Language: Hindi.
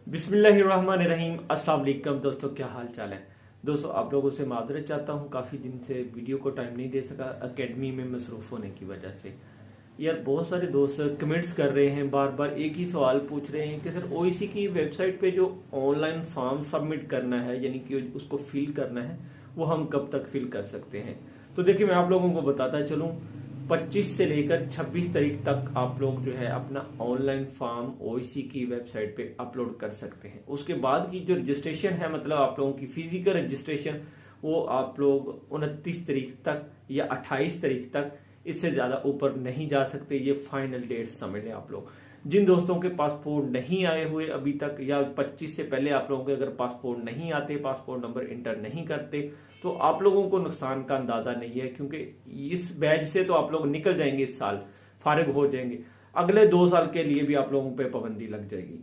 बिस्मिल्लाहिर्रहमानिर्रहीम। अस्सलाम वालेकुम दोस्तों, क्या हाल चाल है। दोस्तों आप लोगों से माजरत चाहता हूँ, काफ़ी दिन से वीडियो को टाइम नहीं दे सका एकेडमी में मसरूफ़ होने की वजह से। यार बहुत सारे दोस्त कमेंट्स कर रहे हैं, बार बार एक ही सवाल पूछ रहे हैं कि सर ओईसी की वेबसाइट पे जो ऑनलाइन फॉर्म सबमिट करना है, यानी कि उसको फिल करना है, वो हम कब तक फिल कर सकते हैं। तो देखिए मैं आप लोगों को बताता चलूँ, 25 से लेकर 26 तारीख तक आप लोग जो है अपना ऑनलाइन फॉर्म ओईसी की वेबसाइट पे अपलोड कर सकते हैं। उसके बाद की जो रजिस्ट्रेशन है, मतलब आप लोगों की फिजिकल रजिस्ट्रेशन, वो आप लोग 29 तारीख तक या 28 तारीख तक, इससे ज्यादा ऊपर नहीं जा सकते। ये फाइनल डेट समझ लें आप लोग। जिन दोस्तों के पासपोर्ट नहीं आए हुए अभी तक, या 25 से पहले आप लोगों के अगर पासपोर्ट नहीं आते, पासपोर्ट नंबर इंटर नहीं करते, तो आप लोगों को नुकसान का अंदाजा नहीं है, क्योंकि इस बैच से तो आप लोग निकल जाएंगे, इस साल फारिग हो जाएंगे। अगले 2 साल के लिए भी आप लोगों पे पाबंदी लग जाएगी।